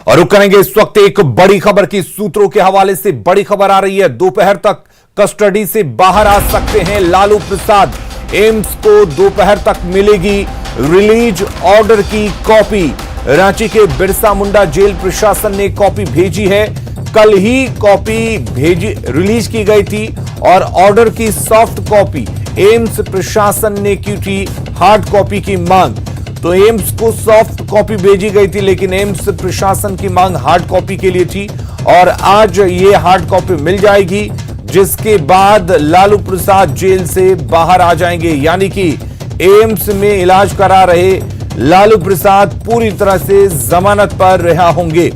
और रुक करेंगे इस वक्त एक बड़ी खबर की सूत्रों के हवाले से बड़ी खबर आ रही है। दोपहर तक कस्टडी से बाहर आ सकते हैं लालू प्रसाद। एम्स को दोपहर तक मिलेगी रिलीज ऑर्डर की कॉपी। रांची के बिरसा मुंडा जेल प्रशासन ने कॉपी भेजी है। कल ही कॉपी रिलीज की गई थी और ऑर्डर की सॉफ्ट कॉपी एम्स प्रशासन ने की थी हार्ड कॉपी की मांग। तो एम्स को सॉफ्ट कॉपी भेजी गई थी, लेकिन एम्स प्रशासन की मांग हार्ड कॉपी के लिए थी और आज ये हार्ड कॉपी मिल जाएगी, जिसके बाद लालू प्रसाद जेल से बाहर आ जाएंगे। यानी कि एम्स में इलाज करा रहे लालू प्रसाद पूरी तरह से जमानत पर रिहा होंगे।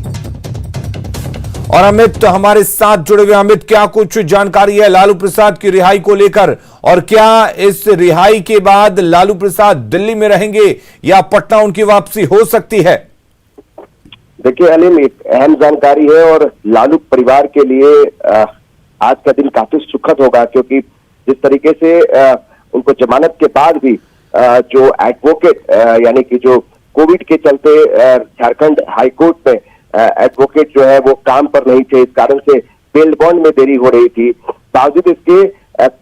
और अमित हमारे साथ जुड़े हुए। अमित, क्या कुछ जानकारी है लालू प्रसाद की रिहाई को लेकर, और क्या इस रिहाई के बाद लालू प्रसाद दिल्ली में रहेंगे या पटना उनकी वापसी हो सकती है? देखिए अलीम, एक अहम जानकारी है और लालू परिवार के लिए आज का दिन काफी सुखद होगा, क्योंकि जिस तरीके से उनको जमानत के बाद भी जो एडवोकेट यानी कि जो कोविड के चलते झारखंड हाईकोर्ट में एडवोकेट जो है वो काम पर नहीं थे, इस कारण से बेल बॉन्ड में देरी हो रही थी। बावजूद इसके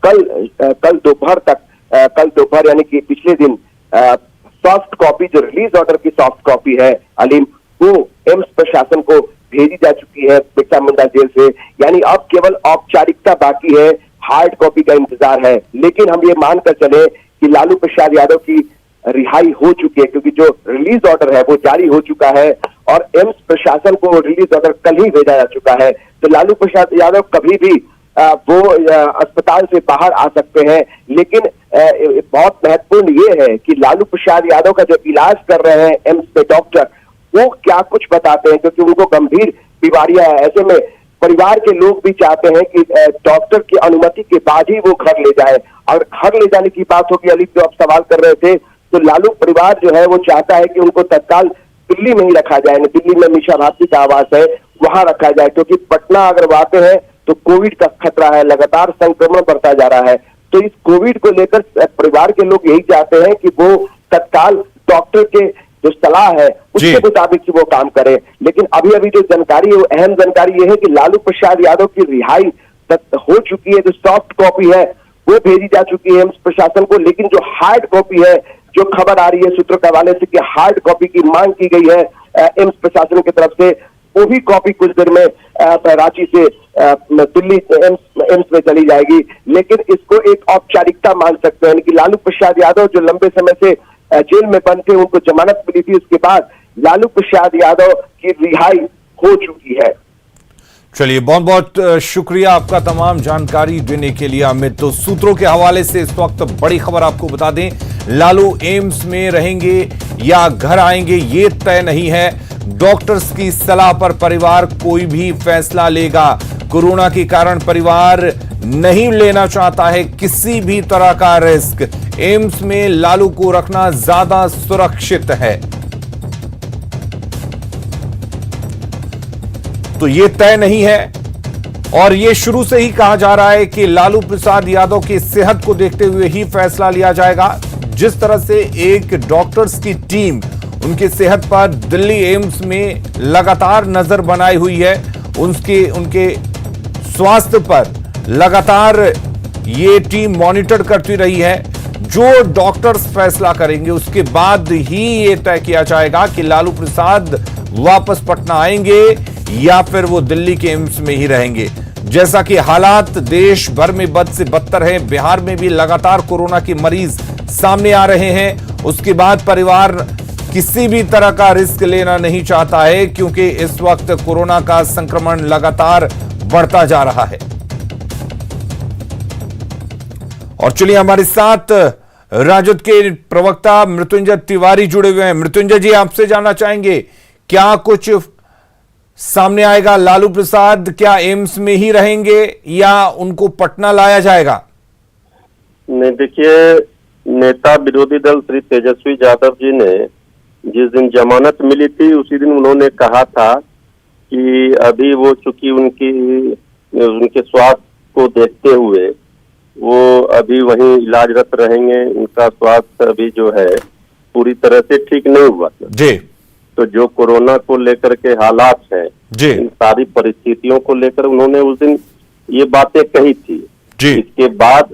कल दोपहर यानी कि पिछले दिन सॉफ्ट कॉपी, जो रिलीज ऑर्डर की सॉफ्ट कॉपी है अलीम, वो एम्स प्रशासन को भेजी जा चुकी है बिरसा मुंडा जेल से। यानी अब केवल औपचारिकता बाकी है, हार्ड कॉपी का इंतजार है। लेकिन हम ये मानकर चले कि लालू प्रसाद यादव की रिहाई हो चुकी है, क्योंकि जो रिलीज ऑर्डर है वो जारी हो चुका है और एम्स प्रशासन को रिलीज ऑर्डर कल ही भेजा जा चुका है। तो लालू प्रसाद यादव कभी भी वो अस्पताल से बाहर आ सकते हैं। लेकिन बहुत महत्वपूर्ण ये है कि लालू प्रसाद यादव का जो इलाज कर रहे हैं एम्स में डॉक्टर, वो क्या कुछ बताते हैं, क्योंकि उनको गंभीर बीमारियां है। ऐसे में परिवार के लोग भी चाहते हैं कि डॉक्टर की अनुमति के बाद ही वो घर ले जाए। और घर ले जाने की बात होगी अली, जो आप सवाल कर रहे थे, तो लालू परिवार जो है वो चाहता है कि उनको तत्काल दिल्ली में ही रखा जाए। दिल्ली में मीशा भारती का आवास है, वहां रखा जाए, क्योंकि पटना अगर वो आते हैं तो कोविड का खतरा है, लगातार संक्रमण बढ़ता जा रहा है। तो इस कोविड को लेकर परिवार के लोग यही चाहते हैं कि वो तत्काल डॉक्टर के जो सलाह है उसके मुताबिक वो काम करे। लेकिन अभी जो जानकारी है वो अहम जानकारी ये है कि लालू प्रसाद यादव की रिहाई हो चुकी है। जो सॉफ्ट कॉपी है वो भेजी जा चुकी है एम्स प्रशासन को, लेकिन जो हार्ड कॉपी है, जो खबर आ रही है सूत्रों के हवाले से कि हार्ड कॉपी की मांग की गई है एम्स प्रशासन की तरफ से, वो भी कॉपी कुछ देर में रांची से दिल्ली एम्स में चली जाएगी। लेकिन इसको एक औपचारिकता मान सकते हैं कि लालू प्रसाद यादव जो लंबे समय से जेल में बंद थे, उनको जमानत मिली थी, उसके बाद लालू प्रसाद यादव की रिहाई हो चुकी है। चलिए, बहुत बहुत शुक्रिया आपका तमाम जानकारी देने के लिए अमित। तो सूत्रों के हवाले से इस वक्त बड़ी खबर आपको बता दें, लालू एम्स में रहेंगे या घर आएंगे ये तय नहीं है। डॉक्टर्स की सलाह पर परिवार कोई भी फैसला लेगा। कोरोना के कारण परिवार नहीं लेना चाहता है किसी भी तरह का रिस्क। एम्स में लालू को रखना ज्यादा सुरक्षित है। तो ये तय नहीं है और ये शुरू से ही कहा जा रहा है कि लालू प्रसाद यादव की सेहत को देखते हुए ही फैसला लिया जाएगा। जिस तरह से एक डॉक्टर्स की टीम उनकी सेहत पर दिल्ली एम्स में लगातार नजर बनाई हुई है, उनके स्वास्थ्य पर लगातार ये टीम मॉनिटर करती रही है। जो डॉक्टर्स फैसला करेंगे उसके बाद ही ये तय किया जाएगा कि लालू प्रसाद वापस पटना आएंगे या फिर वो दिल्ली के एम्स में ही रहेंगे। जैसा कि हालात देश भर में बद से बदतर है, बिहार में भी लगातार कोरोना के मरीज सामने आ रहे हैं। उसके बाद परिवार किसी भी तरह का रिस्क लेना नहीं चाहता है, क्योंकि इस वक्त कोरोना का संक्रमण लगातार बढ़ता जा रहा है। और चलिए, हमारे साथ राजद के प्रवक्ता मृत्युंजय तिवारी जुड़े हुए हैं। मृत्युंजय जी, आपसे जानना चाहेंगे क्या कुछ सामने आएगा? लालू प्रसाद क्या एम्स में ही रहेंगे या उनको पटना लाया जाएगा? नहीं, देखिए, नेता विरोधी दल श्री तेजस्वी यादव जी ने जिस दिन जमानत मिली थी उसी दिन उन्होंने कहा था कि अभी वो चूंकि उनके स्वास्थ्य को देखते हुए वो अभी वहीं इलाजरत रहेंगे। उनका स्वास्थ्य अभी जो है पूरी तरह से ठीक नहीं हुआ था जी। तो जो कोरोना को लेकर के हालात है, जी इन सारी परिस्थितियों को लेकर उन्होंने उस दिन ये बातें कही थी। जी इसके बाद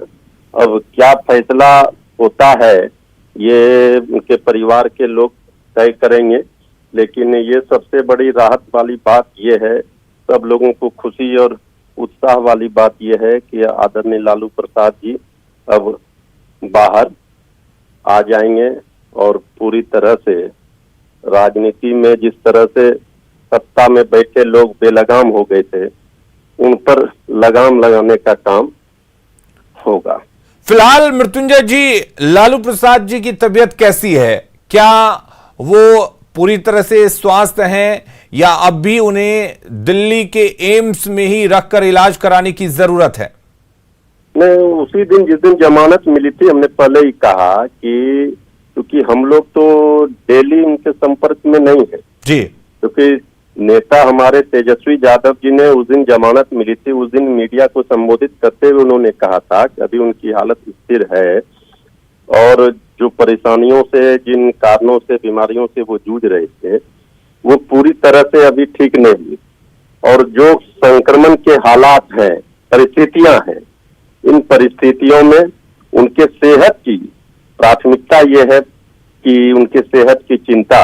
अब क्या फैसला होता है ये उनके परिवार के लोग तय करेंगे, लेकिन ये सबसे बड़ी राहत वाली बात ये है, सब लोगों को खुशी और उत्साह वाली बात ये है कि आदरणीय लालू प्रसाद जी अब बाहर आ जाएंगे और पूरी तरह से राजनीति में जिस तरह से सत्ता में बैठे लोग बेलगाम हो गए थे, उन पर लगाम लगाने का काम होगा। फिलहाल मृत्युंजय जी, लालू प्रसाद जी की तबीयत कैसी है? क्या वो पूरी तरह से स्वस्थ हैं या अब भी उन्हें दिल्ली के एम्स में ही रखकर इलाज कराने की जरूरत है? नहीं, उसी दिन जिस दिन जमानत मिली थी हमने पहले ही कहा कि क्योंकि हम लोग तो डेली उनके संपर्क में नहीं है जी, क्योंकि नेता हमारे तेजस्वी यादव जी ने उस दिन जमानत मिली थी, उस दिन मीडिया को संबोधित करते हुए उन्होंने कहा था कि अभी उनकी हालत स्थिर है और जो परेशानियों से, जिन कारणों से, बीमारियों से वो जूझ रहे थे, वो पूरी तरह से अभी ठीक नहीं हुई और जो संक्रमण के हालात हैं, परिस्थितियां हैं, इन परिस्थितियों में उनके सेहत की प्राथमिकता ये है कि उनके सेहत की चिंता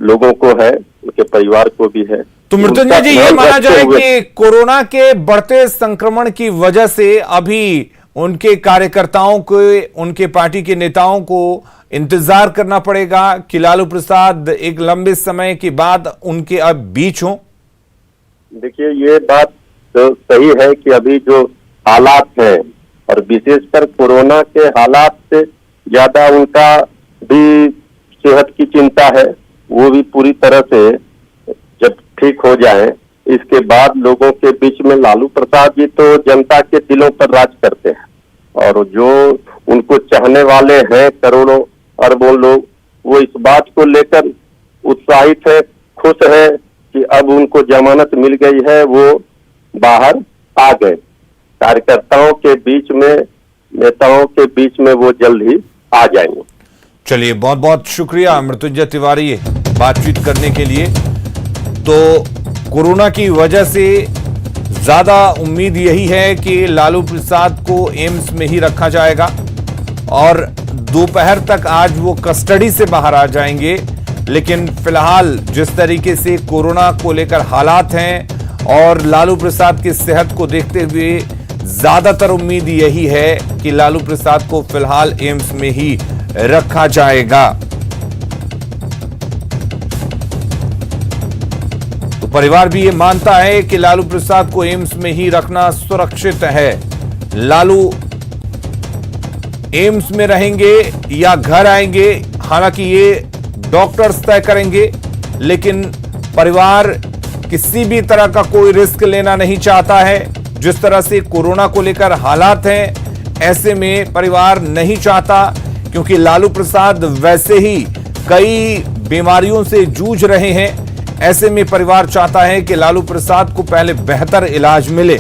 लोगों को है, उनके परिवार को भी है। तो मृत्युंजय जी, ये माना जाए कि कोरोना के बढ़ते संक्रमण की वजह से अभी उनके कार्यकर्ताओं को, उनके पार्टी के नेताओं को इंतजार करना पड़ेगा कि लालू प्रसाद एक लंबे समय के बाद उनके अब बीच हों? देखिए, ये बात तो सही है कि अभी जो हालात हैं और विशेषकर कोरोना के हालात से ज्यादा उनका भी सेहत की चिंता है, वो भी पूरी तरह से जब ठीक हो जाए, इसके बाद लोगों के बीच में लालू प्रसाद जी तो जनता के दिलों पर राज करते हैं और जो उनको चाहने वाले हैं करोड़ों अरबों लोग, वो इस बात को लेकर उत्साहित है, खुश है कि अब उनको जमानत मिल गई है, वो बाहर आ गए। कार्यकर्ताओं के बीच में, नेताओं के बीच में वो जल्द ही आ जाएंगे। चलिए, बहुत बहुत शुक्रिया मृत्युंजय तिवारी बातचीत करने के लिए। तो कोरोना की वजह से ज्यादा उम्मीद यही है कि लालू प्रसाद को एम्स में ही रखा जाएगा और दोपहर तक आज वो कस्टडी से बाहर आ जाएंगे। लेकिन फिलहाल जिस तरीके से कोरोना को लेकर हालात हैं और लालू प्रसाद की सेहत को देखते हुए ज्यादातर उम्मीद यही है कि लालू प्रसाद को फिलहाल एम्स में ही रखा जाएगा। तो परिवार भी ये मानता है कि लालू प्रसाद को एम्स में ही रखना सुरक्षित है। लालू एम्स में रहेंगे या घर आएंगे, हालांकि ये डॉक्टर्स तय करेंगे, लेकिन परिवार किसी भी तरह का कोई रिस्क लेना नहीं चाहता है। जिस तरह से कोरोना को लेकर हालात हैं, ऐसे में परिवार नहीं चाहता, क्योंकि लालू प्रसाद वैसे ही कई बीमारियों से जूझ रहे हैं। ऐसे में परिवार चाहता है कि लालू प्रसाद को पहले बेहतर इलाज मिले।